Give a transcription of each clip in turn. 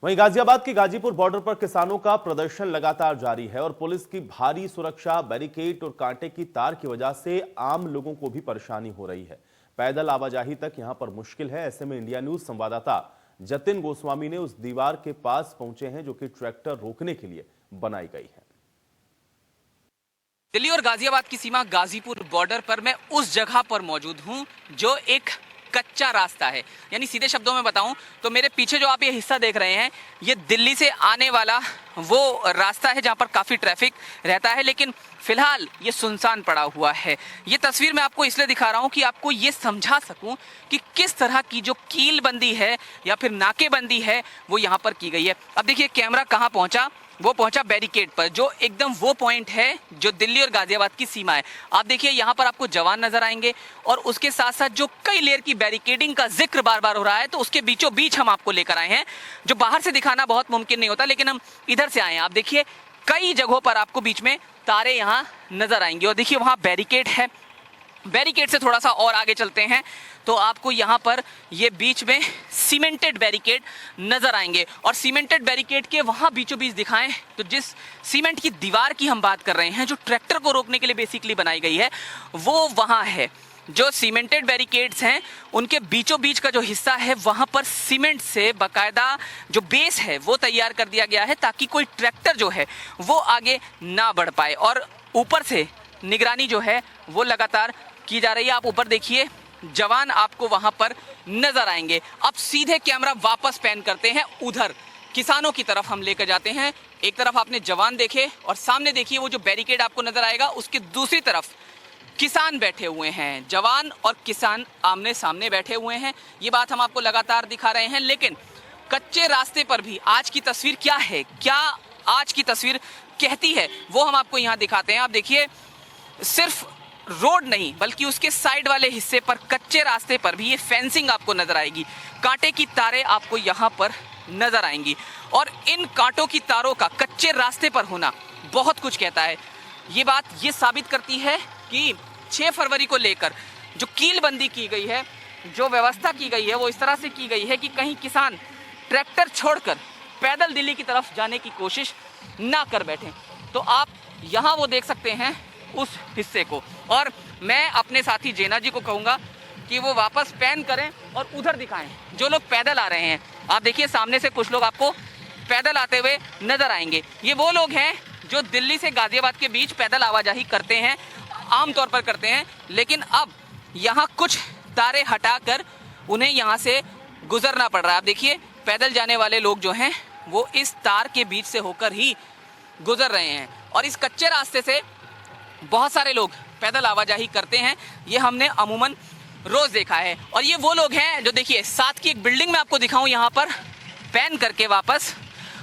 वहीं गाजियाबाद के गाजीपुर बॉर्डर पर किसानों का प्रदर्शन लगातार जारी है और पुलिस की भारी सुरक्षा, बैरिकेड और कांटे की तार की वजह से आम लोगों को भी परेशानी हो रही है। पैदल आवाजाही तक यहां पर मुश्किल है। ऐसे में इंडिया न्यूज संवाददाता जतिन गोस्वामी ने उस दीवार के पास पहुंचे हैं जो कि ट्रैक्टर रोकने के लिए बनाई गई है। दिल्ली और गाजियाबाद की सीमा गाजीपुर बॉर्डर पर मैं उस जगह पर मौजूद हूं जो एक कच्चा रास्ता है। यानी सीधे शब्दों में बताऊं तो मेरे पीछे जो आप ये हिस्सा देख रहे हैं, ये दिल्ली से आने वाला वो रास्ता है जहां पर काफी ट्रैफिक रहता है, लेकिन फिलहाल ये सुनसान पड़ा हुआ है। ये तस्वीर मैं आपको इसलिए दिखा रहा हूं कि आपको ये समझा सकूं कि किस तरह की जो कीलबंदी है या फिर नाकेबंदी है वो यहाँ पर की गई है। अब देखिए कैमरा कहाँ पहुंचा, वो पहुंचा बैरिकेड पर, जो एकदम वो पॉइंट है जो दिल्ली और गाजियाबाद की सीमा है। आप देखिए यहाँ पर आपको जवान नजर आएंगे और उसके साथ साथ जो कई लेयर की बैरिकेडिंग का जिक्र बार बार हो रहा है, तो उसके बीचों बीच हम आपको लेकर आए हैं, जो बाहर से दिखाना बहुत मुमकिन नहीं होता, लेकिन हम इधर से आए हैं। आप देखिए कई जगहों पर आपको बीच में तारे यहाँ नजर आएंगे और देखिए वहाँ बैरिकेड है। बैरिकेड से थोड़ा सा और आगे चलते हैं तो आपको यहाँ पर ये बीच में सीमेंटेड बैरिकेड नजर आएंगे और सीमेंटेड बैरिकेड के वहाँ बीचों बीच दिखाएं तो जिस सीमेंट की दीवार की हम बात कर रहे हैं, जो ट्रैक्टर को रोकने के लिए बेसिकली बनाई गई है, वो वहाँ है। जो सीमेंटेड बैरिकेड्स हैं उनके बीचों बीच का जो हिस्सा है वहाँ पर सीमेंट से बाकायदा जो बेस है वो तैयार कर दिया गया है ताकि कोई ट्रैक्टर जो है वो आगे ना बढ़ पाए, और ऊपर से निगरानी जो है वो लगातार की जा रही है। आप ऊपर देखिए जवान आपको वहां पर नजर आएंगे। अब सीधे कैमरा वापस पैन करते हैं, उधर किसानों की तरफ हम लेकर जाते हैं। एक तरफ आपने जवान देखे और सामने देखिए वो जो बैरिकेड आपको नजर आएगा, उसकी दूसरी तरफ किसान बैठे हुए हैं। जवान और किसान आमने सामने बैठे हुए हैं, ये बात हम आपको लगातार दिखा रहे हैं। लेकिन कच्चे रास्ते पर भी आज की तस्वीर क्या है, क्या आज की तस्वीर कहती है, वो हम आपको यहाँ दिखाते हैं। आप देखिए सिर्फ रोड नहीं बल्कि उसके साइड वाले हिस्से पर कच्चे रास्ते पर भी ये फेंसिंग आपको नजर आएगी, कांटे की तारें आपको यहाँ पर नजर आएंगी, और इन कांटों की तारों का कच्चे रास्ते पर होना बहुत कुछ कहता है। ये बात ये साबित करती है कि 6 फरवरी को लेकर जो कीलबंदी की गई है, जो व्यवस्था की गई है, वो इस तरह से की गई है कि कहीं किसान ट्रैक्टर छोड़कर पैदल दिल्ली की तरफ जाने की कोशिश ना कर बैठे। तो आप यहाँ वो देख सकते हैं उस हिस्से को, और मैं अपने साथी जेना जी को कहूँगा कि वो वापस पैन करें और उधर दिखाएं जो लोग पैदल आ रहे हैं। आप देखिए सामने से कुछ लोग आपको पैदल आते हुए नजर आएंगे। ये वो लोग हैं जो दिल्ली से गाजियाबाद के बीच पैदल आवाजाही करते हैं, आमतौर पर करते हैं, लेकिन अब यहाँ कुछ तारे हटाकर उन्हें यहाँ से गुजरना पड़ रहा है। आप देखिए पैदल जाने वाले लोग जो हैं वो इस तार के बीच से होकर ही गुजर रहे हैं, और इस कच्चे रास्ते से बहुत सारे लोग पैदल आवाजाही करते हैं, ये हमने अमूमन रोज देखा है। और ये वो लोग हैं जो देखिए साथ की एक बिल्डिंग में आपको दिखाऊं यहाँ पर पैन करके वापस,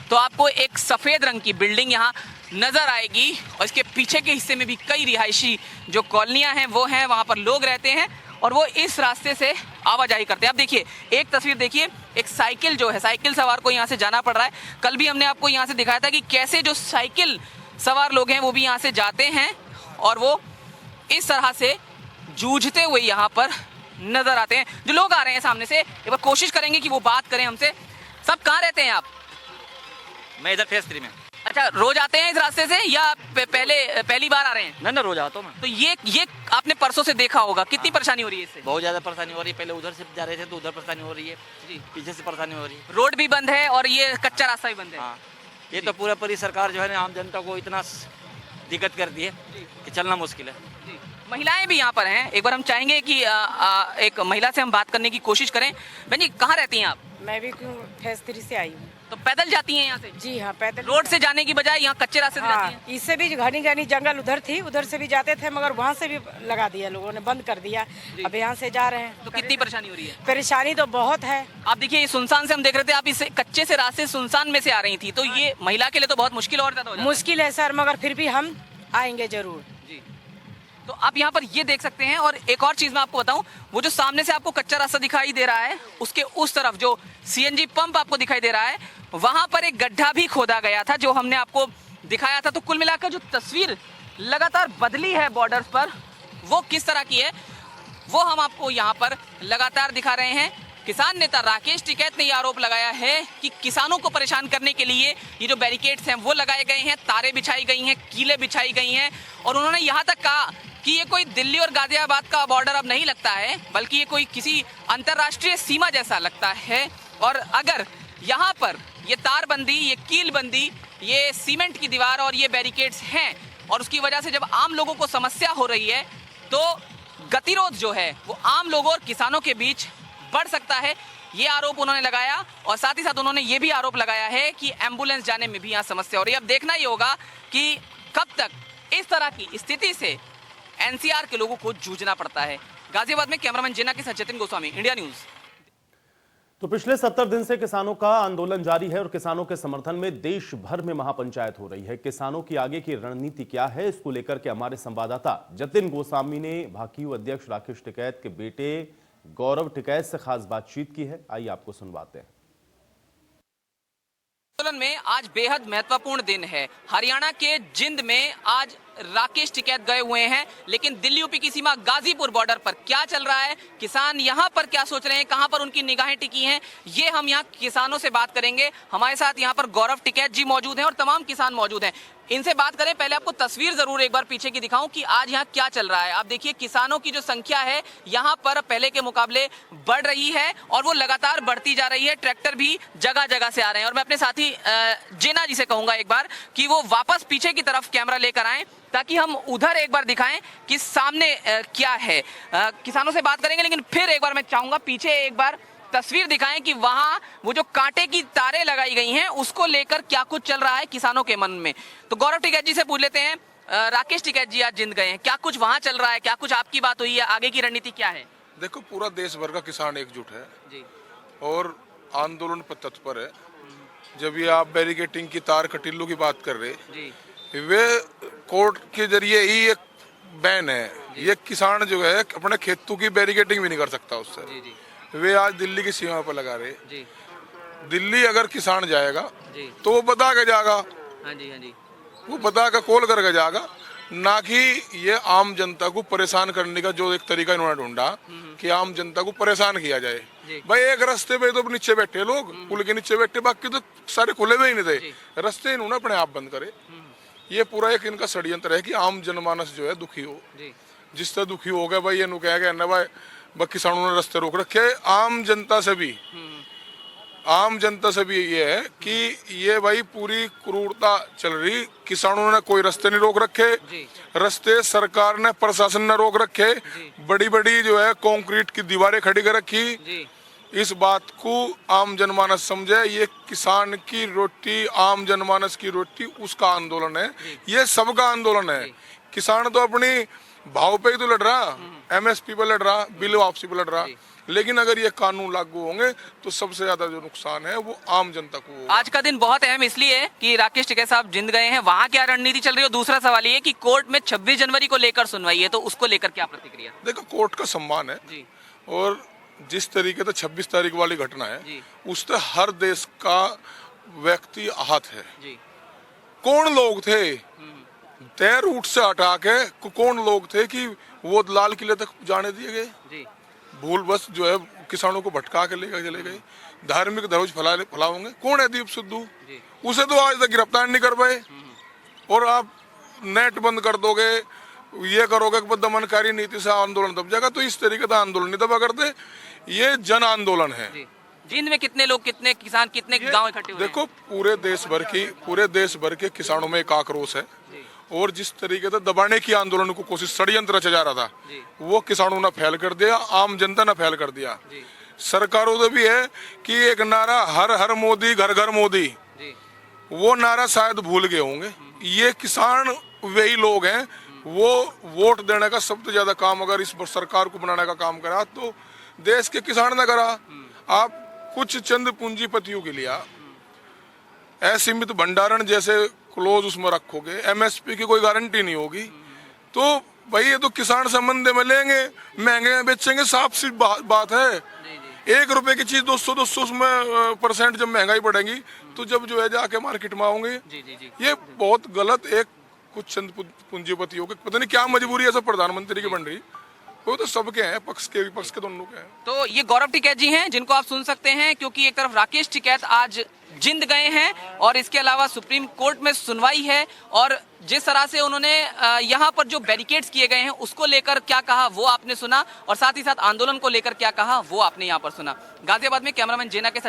तो आपको एक सफ़ेद रंग की बिल्डिंग यहाँ नज़र आएगी, और इसके पीछे के हिस्से में भी कई रिहायशी जो कॉलोनियाँ हैं वो हैं, वहाँ पर लोग रहते हैं और वो इस रास्ते से आवाजाही करते हैं। आप देखिए एक तस्वीर देखिए, एक साइकिल जो है, साइकिल सवार को यहाँ से जाना पड़ रहा है। कल भी हमने आपको यहाँ से दिखाया था कि कैसे जो साइकिल सवार लोग हैं वो भी यहाँ से जाते हैं और वो इस तरह से जूझते हुए यहाँ पर नजर आते हैं। जो लोग आ रहे हैं सामने से, एक बार कोशिश करेंगे कि वो बात करें हमसे। सब कहाँ रहते हैं आप? मैं इधर फेस 3 में। अच्छा, रोज आते हैं इस रास्ते से या पहली बार आ रहे हैं? ना रोज आता हूँ मैं। तो ये आपने परसों से देखा होगा, कितनी परेशानी हो रही है इससे? बहुत ज्यादा परेशानी हो रही है। पहले उधर से जा रहे थे तो उधर परेशानी हो रही है जी, पीछे से परेशानी हो रही है। रोड भी बंद है और ये कच्चा रास्ता भी बंद है। हाँ, ये तो पूरा पूरी सरकार जो है ना आम जनता को इतना दिक्कत कर दी है कि चलना मुश्किल है। महिलाएं भी यहाँ पर हैं, एक बार हम चाहेंगे कि एक महिला से हम बात करने की कोशिश करें। बहन जी कहाँ रहती हैं आप? मैं भी फेस 3 से आई हूँ। तो पैदल जाती हैं यहाँ से? जी हाँ, पैदल। रोड से जाने की बजाय यहाँ कच्चे रास्ते से जाती हैं? इससे भी घनी घनी जंगल उधर थी, उधर से भी जाते थे, मगर वहाँ से भी लगा दिया लोगों ने, बंद कर दिया। अब यहाँ से जा रहे हैं। तो कितनी परेशानी हो रही है? परेशानी तो बहुत है। आप देखिए ये सुनसान से हम देख रहे थे, आप इस कच्चे से रास्ते सुनसान में से आ रही थी, तो ये महिला के लिए तो बहुत मुश्किल और ज्यादा हो जाता है। मुश्किल है सर, मगर फिर भी हम आएंगे जरूर जी। तो आप यहाँ पर ये देख सकते हैं, और एक और चीज मैं आपको बताऊं, वो जो सामने से आपको कच्चा रास्ता दिखाई दे रहा है, उसके उस तरफ जो सीएनजी पंप आपको दिखाई दे रहा है, वहां पर एक गड्ढा भी खोदा गया था जो हमने आपको दिखाया था। तो कुल मिलाकर जो तस्वीर लगातार बदली है बॉर्डर पर, वो किस तरह की है वो हम आपको यहाँ पर लगातार दिखा रहे हैं। किसान नेता राकेश टिकैत ने ये आरोप लगाया है कि किसानों को परेशान करने के लिए ये जो बैरिकेड्स हैं वो लगाए गए हैं, तारें बिछाई गई हैं, कीलें बिछाई गई हैं। और उन्होंने यहाँ तक कहा कि ये कोई दिल्ली और गाजियाबाद का बॉर्डर अब नहीं लगता है, बल्कि ये कोई किसी अंतर्राष्ट्रीय सीमा जैसा लगता है। और अगर यहाँ पर ये तारबंदी, ये कीलबंदी, ये सीमेंट की दीवार और ये बैरिकेड्स हैं और उसकी वजह से जब आम लोगों को समस्या हो रही है तो गतिरोध जो है वो आम लोगों और किसानों के बीच बढ़ सकता है, ये आरोप उन्होंने लगाया। और साथ ही साथ उन्होंने ये भी आरोप लगाया है कि एम्बुलेंस जाने में भी यहाँ समस्या हो रही है। अब देखना ये होगा कि कब तक इस तरह की स्थिति से एनसीआर के लोगों को जूझना पड़ता है। गाजियाबाद में कैमरामैन जिन्ना के साथ जतिन गोस्वामी, इंडिया न्यूज। तो पिछले 70 दिन से किसानों का आंदोलन जारी है और किसानों के समर्थन में देश भर में महापंचायत हो रही है। किसानों की आगे की रणनीति क्या है, इसको लेकर के हमारे संवाददाता जतिन गोस्वामी ने भाकियू अध्यक्ष राकेश टिकैत के बेटे गौरव टिकैत से खास बातचीत की है। आइए आपको सुनवाते हैं। आंदोलन में आज बेहद महत्वपूर्ण दिन है। हरियाणा के जिंद में आज राकेश टिकैत गए हुए हैं, लेकिन दिल्ली यूपी की सीमा गाजीपुर बॉर्डर पर क्या चल रहा है, किसान यहाँ पर क्या सोच रहे हैं, कहाँ पर उनकी निगाहें टिकी हैं, ये हम यहाँ किसानों से बात करेंगे। हमारे साथ यहाँ पर गौरव टिकैत जी मौजूद हैं और तमाम किसान मौजूद हैं। इनसे बात करें, पहले आपको तस्वीर जरूर एक बार पीछे की दिखाऊं कि आज यहाँ क्या चल रहा है। आप देखिए किसानों की जो संख्या है यहाँ पर पहले के मुकाबले बढ़ रही है और वो लगातार बढ़ती जा रही है। ट्रैक्टर भी जगह जगह से आ रहे हैं। और मैं अपने साथी जेना जी से कहूंगा एक बार कि वो वापस पीछे की तरफ कैमरा लेकर आए ताकि हम उधर एक बार दिखाएं कि सामने क्या है। किसानों से बात करेंगे, लेकिन फिर एक बार मैं चाहूंगा पीछे एक बार तस्वीर दिखाएं कि वहां वो जो कांटे की तारें लगाई गई हैं उसको लेकर क्या कुछ चल रहा है किसानों के मन में। तो गौरव टिकैत जी से पूछ लेते हैं। राकेश टिकैत जी आज जिंद गए हैं, क्या कुछ वहां चल रहा है, क्या कुछ आपकी बात हुई है, आगे की रणनीति क्या है? देखो, पूरा देश भर का किसान एकजुट है जी और आंदोलन पर तत्पर है। जब ये आप बैरिकेटिंग की तार कटीलों की बात कर रहे जी वे कोर्ट के जरिए ही एक बैन है। ये किसान जो है अपने खेतों की बैरिकेटिंग भी नहीं कर सकता उससे। जी जी वे आज दिल्ली की सीमा पर लगा रहे। जी दिल्ली अगर किसान जाएगा जी तो वो बता के जाएगा, हाँ जी वो बता के कॉल करके जाएगा, ना कि ये आम जनता को परेशान करने का जो एक तरीका इन्होंने ढूंढा कि आम जनता को परेशान किया जाए। भाई एक रास्ते पे तो नीचे बैठे लोग, पुल के नीचे बैठे, बाकी तो सारे खुले हुए ही नहीं थे। रास्ते इन्होंने अपने आप बंद करे। ये पूरा एक इनका षड्यंत्र है कि आम जनमानस जो है दुखी हो। जिस तरह दुखी हो गया भाई, ये नु कह गया ना भाई किसानों ने रास्ते रोक रखे। आम जनता से भी ये है कि ये भाई पूरी क्रूरता चल रही। किसानों ने कोई रास्ते नहीं रोक रखे, रास्ते सरकार ने, प्रशासन ने रोक रखे। बड़ी बड़ी जो है कंक्रीट की दीवारें खड़ी कर रखी। इस बात को आम जनमानस समझे, ये किसान की रोटी, आम जनमानस की रोटी, उसका आंदोलन है। ये सबका आंदोलन है। किसान तो अपनी भाव पे ही तो लड़ रहा, एमएसपी पे लड़ रहा, बिल वापसी पे लड़ रहा। लेकिन अगर ये कानून लागू होंगे तो सबसे ज्यादा जो नुकसान है वो आम जनता को होगा। आज का दिन बहुत अहम इसलिए है कि राकेश टिकैत साहब जिंद गए हैं, वहाँ क्या रणनीति चल रही है। दूसरा सवाल ये कि कोर्ट में 26 जनवरी को लेकर सुनवाई है, तो उसको लेकर क्या प्रतिक्रिया? देखो, कोर्ट का सम्मान है जी। और जिस तरीके से 26 तारीख वाली घटना है उससे हर देश का व्यक्ति आहत है। जी। कौन लोग थे तय रूट से हटा के, कौन लोग थे कि वो लाल किले तक जाने दिए गए? भूल बस जो है किसानों को भटका के लेकर चले गए। धार्मिक ध्वज फैलाओगे। कौन है दीप सिद्धू? उसे तो आज तक गिरफ्तार नहीं कर पाए। और आप नेट बंद कर दोगे, ये करोगे कि दमनकारी नीति से आंदोलन दब जाएगा, तो इस तरीके का आंदोलन नहीं दबा करते। ये जन आंदोलन है। जिंद में कितने लोग, कितने किसान, कितने गांव इकट्ठे हुए? देखो, पूरे देश भर के किसानों में एक आक्रोश है और जिस तरीके से दबाने की आंदोलन को कोशिश, षड्यंत्र रचा जा रहा था, वो किसानों ने फैल कर दिया, आम जनता ने फैल कर दिया। सरकारों से भी है कि एक नारा हर हर मोदी, घर घर मोदी, वो नारा शायद भूल गए होंगे। ये किसान वही लोग हैं, वो वोट देने का सबसे ज्यादा काम अगर इस सरकार को बनाने का काम करा तो देश के किसान ने करा। आप कुछ चंद पूंजीपतियों के लिए असीमित भंडारण जैसे क्लोज उसमें रखोगे, एमएसपी की कोई गारंटी नहीं होगी, तो भाई ये तो किसान संबंध में लेंगे, महंगे में बेचेंगे, साफ सी बात है। 1 रुपए की चीज 200 उसमें % जब महंगाई बढ़ेगी तो जब जो है जाके मार्केट में आओगे। ये बहुत गलत एक कुछ चंद पूंजीपतियों के, पता नहीं क्या मजबूरी है सब प्रधानमंत्री की बन रही, वो तो सबके हैं, पक्ष के विपक्ष के दोनों के हैं। तो ये गौरव टिकैत जी हैं जिनको आप सुन सकते हैं, क्योंकि एक तरफ राकेश टिकैत आज जिंद गए हैं और इसके अलावा सुप्रीम कोर्ट में सुनवाई है, और जिस तरह से उन्होंने यहाँ पर जो बैरिकेड्स किए गए हैं उसको लेकर क्या कहा वो आपने सुना, और साथ ही साथ आंदोलन को लेकर क्या कहा वो आपने यहाँ पर सुना। गाजियाबाद में कैमरामैन जेना के साथ